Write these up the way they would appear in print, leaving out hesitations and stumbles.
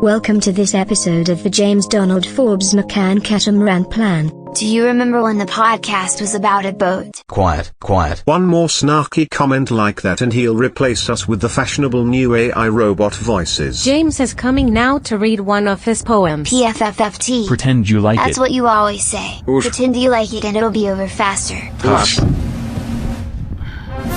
Welcome to this episode of the James Donald Forbes McCann Catamaran Plan. Do you remember when the podcast was about a boat? Quiet. One more snarky comment like that and he'll replace us with the fashionable new AI robot voices. James is coming now to read one of his poems. PFFFT. Pretend you like That's it. what you always say. Oof. Pretend you like it and it'll be over faster.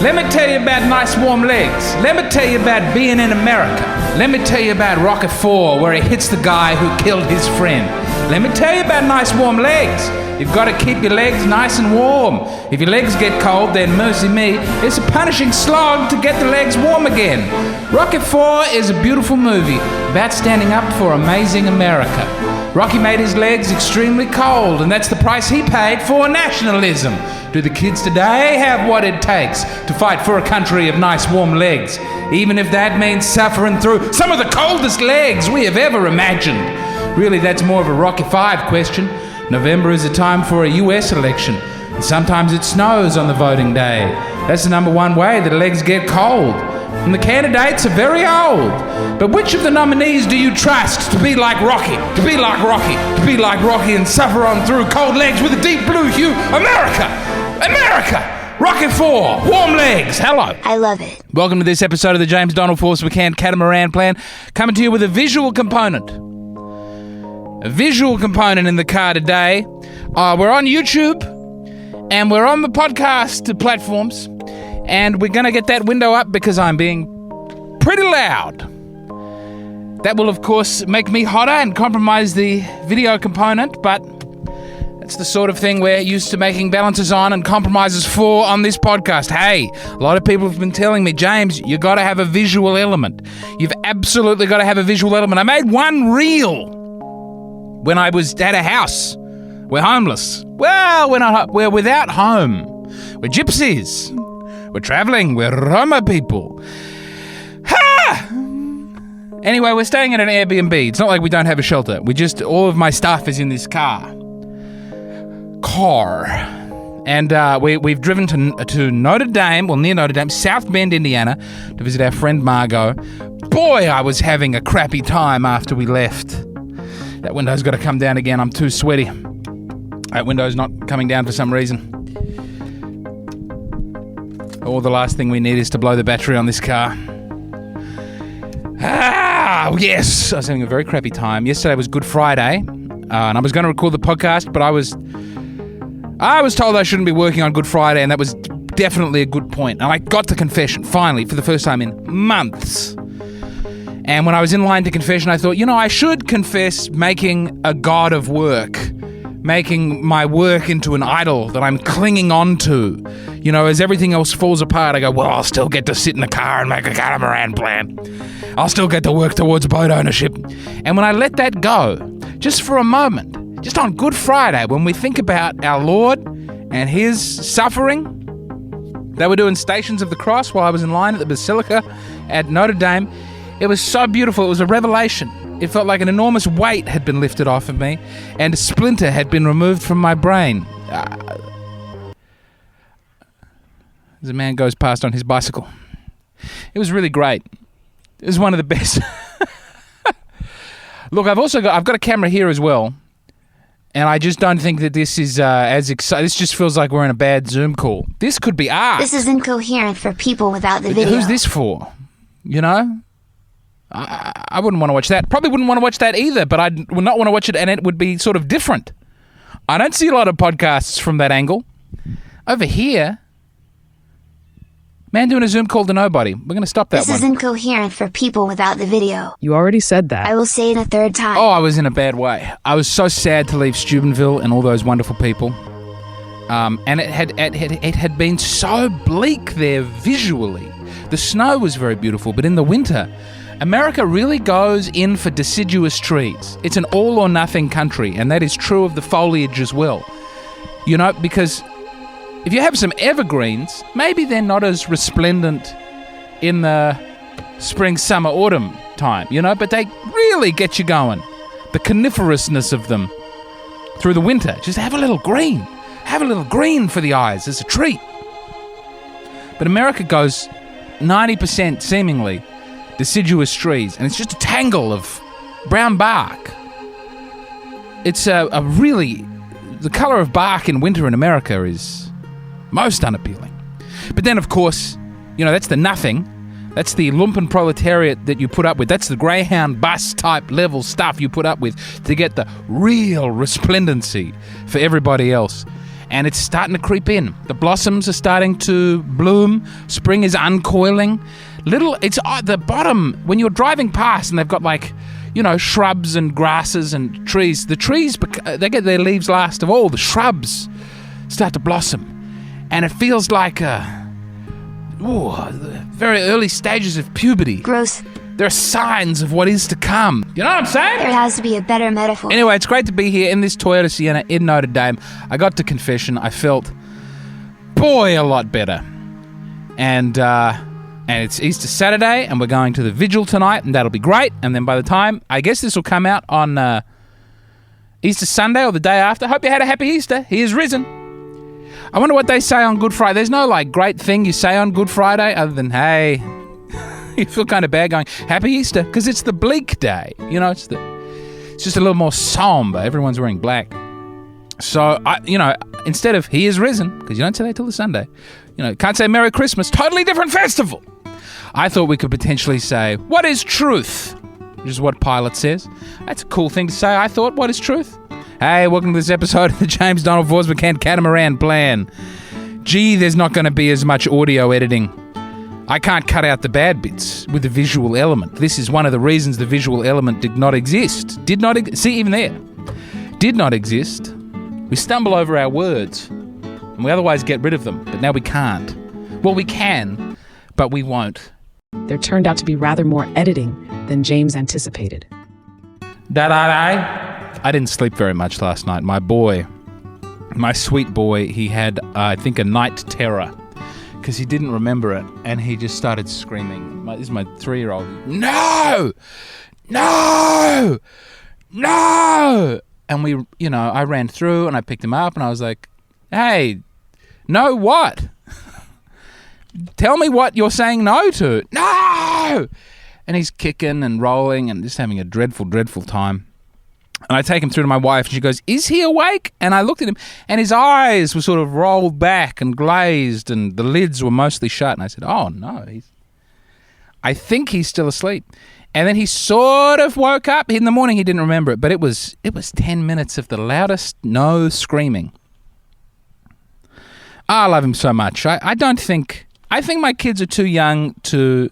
Let me tell you about nice warm legs. Let me tell you about being in America. Let me tell you about Rocket 4, where he hits the guy who killed his friend. Let me tell you about nice warm legs. You've got to keep your legs nice and warm. If your legs get cold, then mercy me, it's a punishing slog to get the legs warm again. Rocket 4 is a beautiful movie about standing up for amazing America. Rocky made his legs extremely cold, and that's the price he paid for nationalism. Do the kids today have what it takes to fight for a country of nice warm legs, even if that means suffering through some of the coldest legs we have ever imagined? Really, that's more of a Rocky 5 question. November is a time for a US election, and sometimes it snows on the voting day. That's the number one way that legs get cold. And the candidates are very old. But which of the nominees do you trust to be like Rocky? To be like Rocky? To be like Rocky and suffer on through cold legs with a deep blue hue? America! Rocket 4, warm legs, hello. I love it. Welcome to this episode of the James Donald Forbes McCann Catamaran Plan, coming to you with a visual component. A visual component in the car today. We're on YouTube, and we're on the podcast platforms, and we're going to get that window up because I'm being pretty loud. That will, of course, make me hotter and compromise the video component, but it's the sort of thing we're used to making balances on and compromises for on this podcast. Hey, a lot of people have been telling me, James, you got to have a visual element. You've absolutely got to have a visual element. I made one reel when I was at a house. We're homeless. Well, we're without home. We're gypsies. We're traveling. We're Roma people. Ha! Anyway, we're staying at an Airbnb. It's not like we don't have a shelter. All of my stuff is in this car. And we've driven to Notre Dame, near Notre Dame, South Bend, Indiana, to visit our friend Margot. Boy, I was having a crappy time after we left. That window's got to come down again. I'm too sweaty. That window's not coming down for some reason. The last thing we need is to blow the battery on this car. Yes! I was having a very crappy time. Yesterday was Good Friday, and I was going to record the podcast, but I was told I shouldn't be working on Good Friday, and that was definitely a good point. And I got to confession, finally, for the first time in months. And when I was in line to confession, I thought, I should confess making a god of work, making my work into an idol that I'm clinging on to. As everything else falls apart, I go, well, I'll still get to sit in the car and make a catamaran plan. I'll still get to work towards boat ownership. And when I let that go, just for a moment, just on Good Friday, when we think about our Lord and his suffering, they were doing Stations of the Cross while I was in line at the Basilica at Notre Dame. It was so beautiful. It was a revelation. It felt like an enormous weight had been lifted off of me and a splinter had been removed from my brain. As a man goes past on his bicycle. It was really great. It was one of the best. Look, I've got a camera here as well, and I just don't think that this is as exciting. This just feels like we're in a bad Zoom call. This could be art. This is incoherent for people without the video. Who's this for? I wouldn't want to watch that. Probably wouldn't want to watch that either, but I would not want to watch it, and it would be sort of different. I don't see a lot of podcasts from that angle. Over here, man doing a Zoom call to nobody. We're going to stop that one. This is incoherent for people without the video. You already said that. I will say it a third time. Oh, I was in a bad way. I was so sad to leave Steubenville and all those wonderful people. And it had been so bleak there visually. The snow was very beautiful, but in the winter, America really goes in for deciduous trees. It's an all-or-nothing country, and that is true of the foliage as well. Because if you have some evergreens, maybe they're not as resplendent in the spring, summer, autumn time, but they really get you going. The coniferousness of them through the winter. Just have a little green. Have a little green for the eyes. It's a treat. But America goes 90% seemingly deciduous trees, and it's just a tangle of brown bark. It's a really... The colour of bark in winter in America is most unappealing. But then, of course, that's the nothing. That's the lumpen proletariat that you put up with. That's the Greyhound bus type level stuff you put up with to get the real resplendency for everybody else. And it's starting to creep in. The blossoms are starting to bloom. Spring is uncoiling. It's at the bottom when you're driving past and they've got shrubs and grasses and trees. The trees, they get their leaves last of all. The shrubs start to blossom. And it feels like very early stages of puberty. Gross. There are signs of what is to come. You know what I'm saying? There has to be a better metaphor. Anyway, it's great to be here in this Toyota Sienna in Notre Dame. I got to confession, I felt, a lot better. And it's Easter Saturday, and we're going to the vigil tonight, and that'll be great. And then by the time, I guess this will come out on Easter Sunday or the day after. Hope you had a happy Easter. He is risen. I wonder what they say on Good Friday. There's no great thing you say on Good Friday other than, hey, you feel kind of bad going, Happy Easter, because it's the bleak day. It's just a little more somber. Everyone's wearing black. So, instead of He is risen, because you don't say that till the Sunday, can't say Merry Christmas, totally different festival. I thought we could potentially say, what is truth? Which is what Pilate says. That's a cool thing to say, I thought. What is truth? Hey, welcome to this episode of the James Donald Forbes McCann Catamaran Plan. Gee, there's not going to be as much audio editing. I can't cut out the bad bits with the visual element. This is one of the reasons the visual element did not exist. See, even there. Did not exist. We stumble over our words, and we otherwise get rid of them, but now we can't. Well, we can, but we won't. There turned out to be rather more editing than James anticipated. I didn't sleep very much last night. My sweet boy, he had, I think, a night terror because he didn't remember it, and he just started screaming. This is my 3-year-old. No! No! No! And I ran through and I picked him up and I was like, hey, no what? Tell me what you're saying no to. No! And he's kicking and rolling and just having a dreadful, dreadful time. And I take him through to my wife and she goes, is he awake? And I looked at him and his eyes were sort of rolled back and glazed and the lids were mostly shut. And I said, oh no, I think he's still asleep. And then he sort of woke up. In the morning he didn't remember it, but it was 10 minutes of the loudest no screaming. I love him so much. I think my kids are too young to...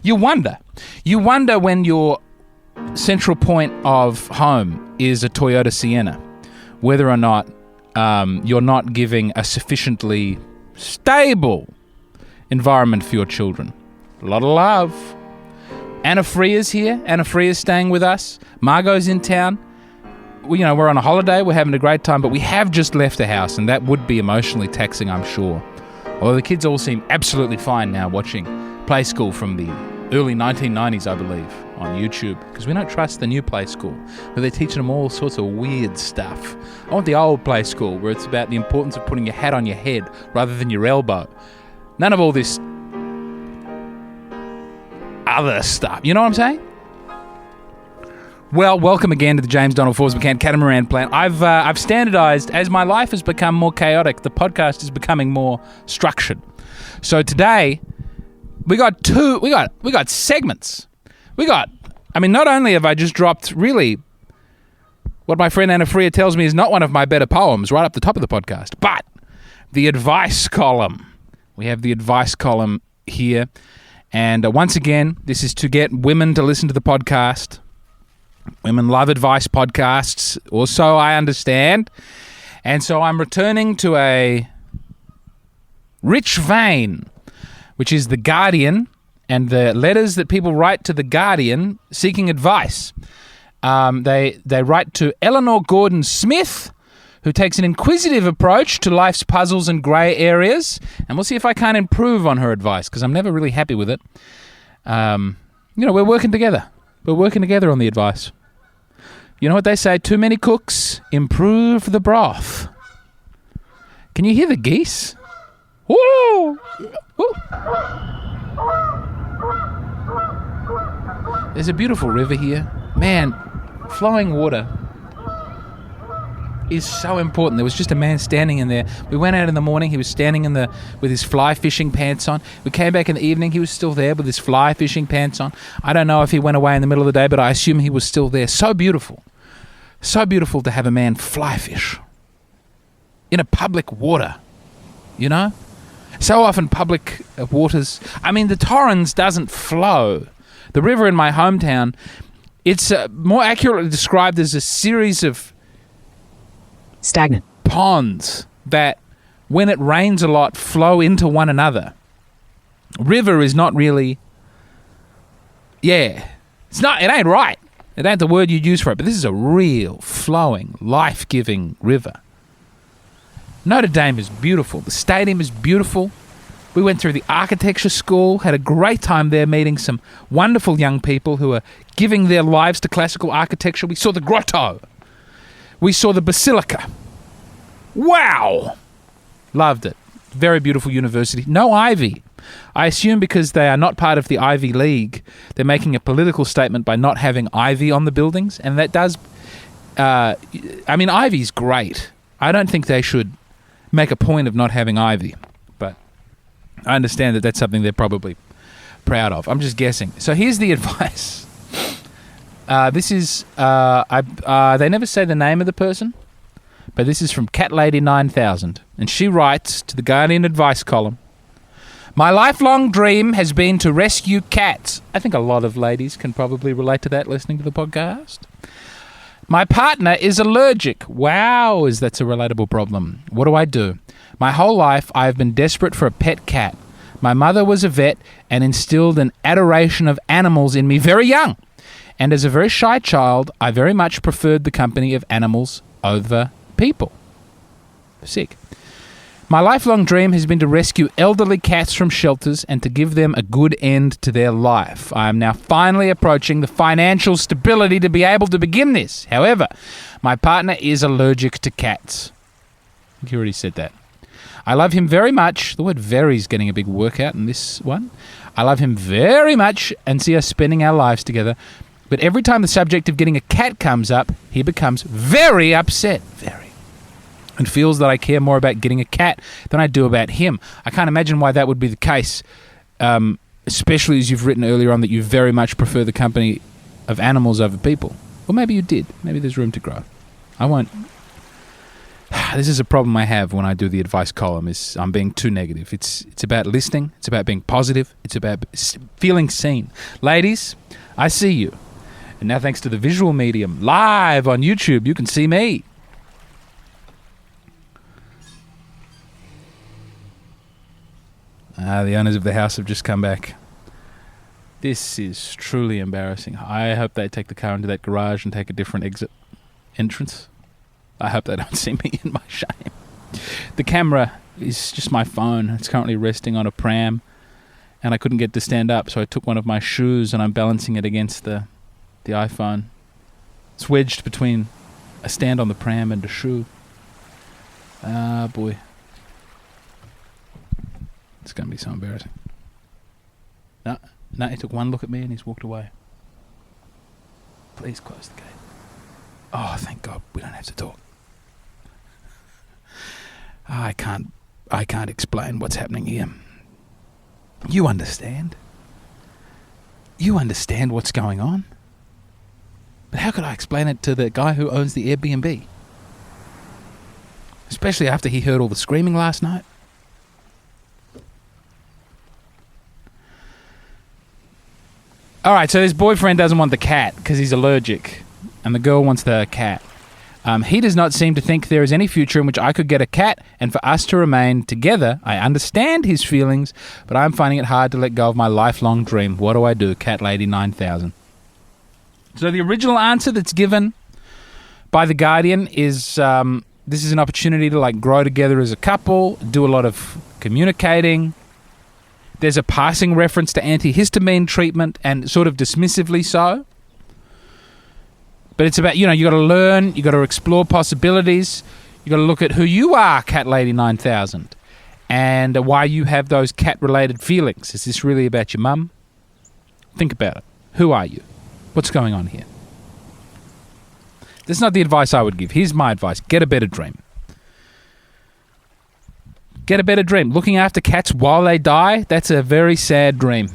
You wonder when your central point of home is a Toyota Sienna, whether or not you're not giving a sufficiently stable environment for your children. A lot of love. Anna Freya's here. Anna Freya's staying with us. Margot's in town. We're on a holiday. We're having a great time, but we have just left the house, and that would be emotionally taxing, I'm sure. Although the kids all seem absolutely fine now watching Play School from the early 1990s, I believe, on YouTube, because we don't trust the new Play School, where they're teaching them all sorts of weird stuff. I want the old Play School, where it's about the importance of putting your hat on your head rather than your elbow. None of all this other stuff. You know what I'm saying? Well, welcome again to the James Donald Forbes McCann Catamaran Plan. I've standardized, as my life has become more chaotic, the podcast is becoming more structured. So today, we got segments. Not only have I just dropped really what my friend Anna Freya tells me is not one of my better poems right up the top of the podcast, but the advice column. We have the advice column here. And once again, this is to get women to listen to the podcast. Women love advice podcasts, or so I understand. And so I'm returning to a rich vein, which is The Guardian, and the letters that people write to The Guardian seeking advice. They write to Eleanor Gordon Smith, who takes an inquisitive approach to life's puzzles and grey areas, and we'll see if I can't improve on her advice, because I'm never really happy with it. We're working together. We're working together on the advice. You know what they say? Too many cooks improve the broth. Can you hear the geese? Woo! Woo! There's a beautiful river here. Man, flowing water is so important. There was just a man standing in there. We went out in the morning. He was standing with his fly fishing pants on. We came back in the evening. He was still there with his fly fishing pants on. I don't know if he went away in the middle of the day, but I assume he was still there. So beautiful. So beautiful to have a man fly fish in a public water, you know? So often public waters... I mean, the Torrens doesn't flow. The river in my hometown, it's more accurately described as a series of Stagnant. ponds that, when it rains a lot, flow into one another. River is not really... Yeah. It ain't right. It ain't the word you'd use for it, but this is a real, flowing, life-giving river. Notre Dame is beautiful. The stadium is beautiful. We went through the architecture school, had a great time there meeting some wonderful young people who are giving their lives to classical architecture. We saw the grotto. We saw the basilica. Wow! Loved it. Very beautiful university. No ivy. I assume because they are not part of the Ivy League, they're making a political statement by not having ivy on the buildings, and that does... ivy's great. I don't think they should make a point of not having ivy, but I understand that that's something they're probably proud of. I'm just guessing. So here's the advice. This is... they never say the name of the person, but this is from Cat Lady 9000, and she writes to the Guardian advice column, "My lifelong dream has been to rescue cats." I think a lot of ladies can probably relate to that listening to the podcast. "My partner is allergic." Wow, that's a relatable problem. "What do I do? My whole life I have been desperate for a pet cat. My mother was a vet and instilled an adoration of animals in me very young. And as a very shy child, I very much preferred the company of animals over people." Sick. "My lifelong dream has been to rescue elderly cats from shelters and to give them a good end to their life. I am now finally approaching the financial stability to be able to begin this. However, my partner is allergic to cats." I think you already said that. "I love him very much." The word very is getting a big workout in this one. "I love him very much and see us spending our lives together. But every time the subject of getting a cat comes up, he becomes very upset. And feels that I care more about getting a cat than I do about him. I can't imagine why that would be the case, especially as you've written earlier on that you very much prefer the company of animals over people. Or maybe you did. Maybe there's room to grow. I won't... This is a problem I have when I do the advice column, is I'm being too negative. It's about listening. It's about being positive. It's about feeling seen. Ladies, I see you. And now thanks to the visual medium, live on YouTube, you can see me. The owners of the house have just come back. This is truly embarrassing. I hope they take the car into that garage and take a different entrance. I hope they don't see me in my shame. The camera is just my phone. It's currently resting on a pram, and I couldn't get to stand up, so I took one of my shoes and I'm balancing it against the iPhone. It's wedged between a stand on the pram and a shoe. Ah, boy. It's going to be so embarrassing. No, he took one look at me and he's walked away. Please close the gate. Oh, thank God we don't have to talk. I can't explain what's happening here. You understand. You understand what's going on. But how could I explain it to the guy who owns the Airbnb? Especially after he heard all the screaming last night. All right, so his boyfriend doesn't want the cat because he's allergic, and the girl wants the cat. He does not seem to think there is any future in which I could get a cat and for us to remain together. I understand his feelings, but I'm finding it hard to let go of my lifelong dream. What do I do? Cat Lady 9000. So the original answer that's given by The Guardian is this is an opportunity to grow together as a couple, do a lot of communicating. There's a passing reference to antihistamine treatment, and sort of dismissively so. But it's about, you got to learn, you got to explore possibilities, you got to look at who you are, Cat Lady 9000, and why you have those cat-related feelings. Is this really about your mum? Think about it. Who are you? What's going on here? That's not the advice I would give. Here's my advice. Get a better dream. Get a better dream. Looking after cats while they die, that's a very sad dream.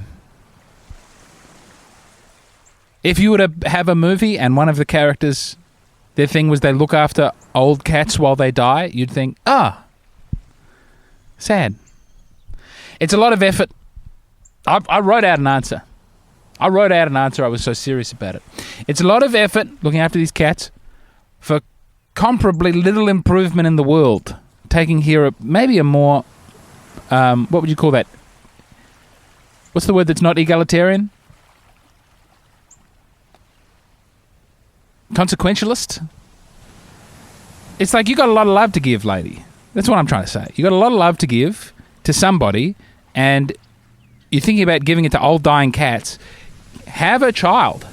If you were to have a movie and one of the characters, their thing was they look after old cats while they die, you'd think, sad. It's a lot of effort. I wrote out an answer. I was so serious about it. It's a lot of effort looking after these cats for comparably little improvement in the world. Taking here maybe a more, what would you call that? What's the word that's not egalitarian? Consequentialist? It's like you got a lot of love to give, lady. That's what I'm trying to say. You got a lot of love to give to somebody, and you're thinking about giving it to old dying cats. Have a child.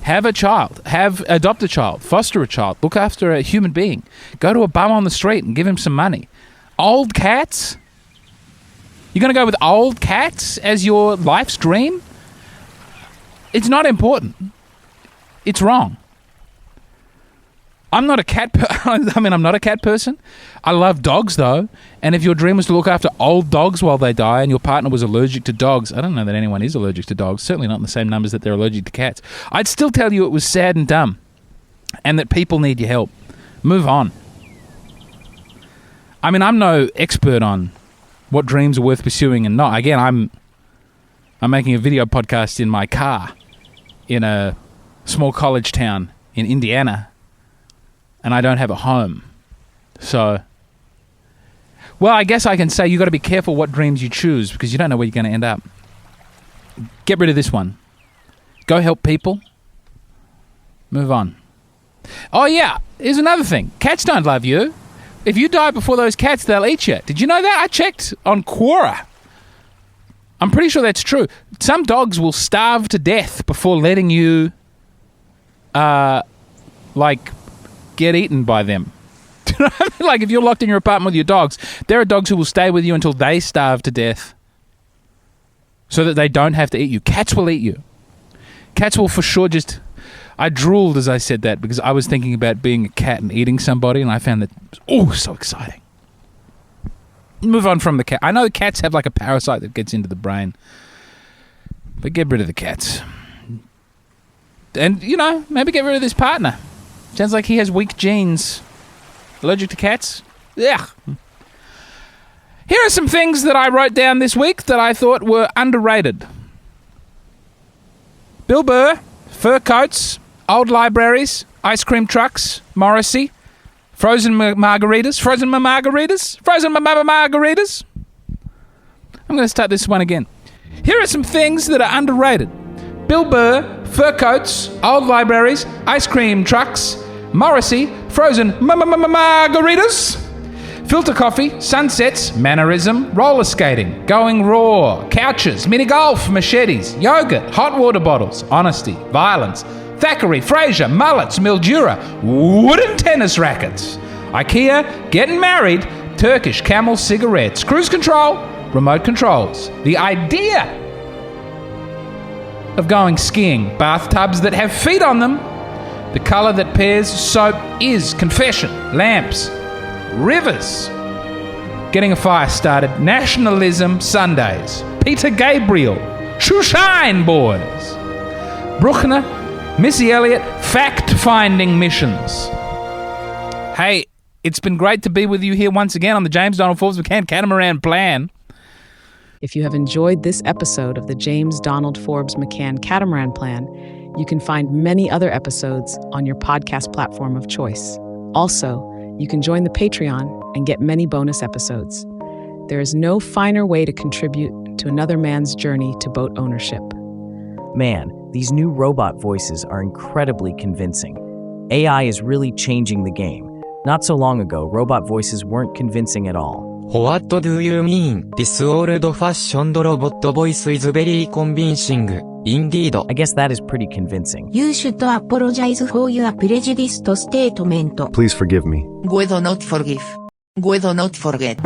Adopt a child. Foster a child. Look after a human being. Go to a bum on the street and give him some money. Old cats? You're going to go with old cats as your life's dream? It's not important. It's wrong. I'm not a cat I'm not a cat person. I love dogs, though. And if your dream was to look after old dogs while they die and your partner was allergic to dogs, I don't know that anyone is allergic to dogs, certainly not in the same numbers that they're allergic to cats, I'd still tell you it was sad and dumb and that people need your help. Move on. I mean, I'm no expert on what dreams are worth pursuing and not. Again, I'm making a video podcast in my car in a small college town in Indiana, and I don't have a home. So, well, I guess I can say you got to be careful what dreams you choose because you don't know where you're going to end up. Get rid of this one. Go help people. Move on. Oh, yeah. Here's another thing. Cats don't love you. If you die before those cats, they'll eat you. Did you know that? I checked on Quora. I'm pretty sure that's true. Some dogs will starve to death before letting you, get eaten by them. Do you know what I mean? Like if you're locked in your apartment with your dogs, there are dogs who will stay with you until they starve to death so that they don't have to eat you. Cats will eat you. Cats will for sure just... I drooled as I said that because I was thinking about being a cat and eating somebody, and I found that, so exciting. Move on from the cat. I know cats have like a parasite that gets into the brain, but get rid of the cats. And, maybe get rid of this partner. Sounds like he has weak genes. Allergic to cats? Yeah. Here are some things that I wrote down this week that I thought were underrated. Bill Burr, fur coats, old libraries, ice cream trucks, Morrissey, frozen margaritas. I'm going to start this one again. Here are some things that are underrated. Bill Burr, fur coats, old libraries, ice cream trucks, Morrissey, frozen margaritas, filter coffee, sunsets, mannerism, roller skating, going raw, couches, mini golf, machetes, yogurt, hot water bottles, honesty, violence, Thackeray, Frasier, mullets, Mildura, wooden tennis rackets, IKEA, getting married, Turkish Camel cigarettes, cruise control, remote controls, the idea of going skiing, bathtubs that have feet on them, the colour that pairs soap is confession, lamps, rivers, getting a fire started, nationalism Sundays, Peter Gabriel, Shoeshine Boys, Bruckner, Missy Elliott, fact-finding missions. Hey, it's been great to be with you here once again on the James Donald Forbes McCann Catamaran Plan. If you have enjoyed this episode of the James Donald Forbes McCann Catamaran Plan, you can find many other episodes on your podcast platform of choice. Also, you can join the Patreon and get many bonus episodes. There is no finer way to contribute to another man's journey to boat ownership. Man, these new robot voices are incredibly convincing. AI is really changing the game. Not so long ago, robot voices weren't convincing at all. What do you mean? This old-fashioned robot voice is very convincing. Indeed. I guess that is pretty convincing. You should apologize for your prejudiced statement. Please forgive me. We do not forgive. We do not forget.